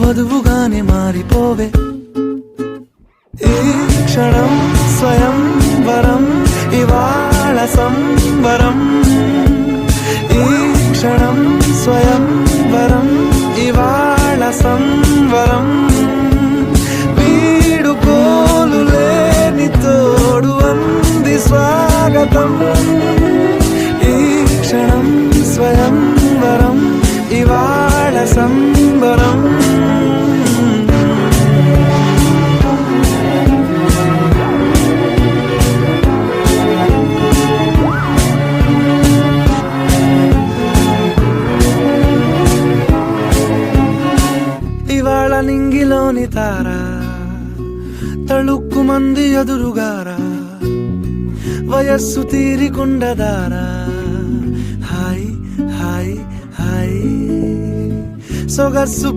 వధువుగానే మారిపోవే. ఈ క్షణం స్వయం వరం, ఇవాళ సంబరం. ఈ క్షణం స్వయం వరం, ఇవాళ సంబరం. వీడుకోలు లేని తోడు అంది స్వాగతం. ఈ క్షణం స్వయం వరం, ఇవాళ సంబరం. ఇవాళ నింగిలోని తార తళుక్కు మంది ఎదురుగారా, వయస్సు తీరికుండదారా. Hi hi hi సొగస్సు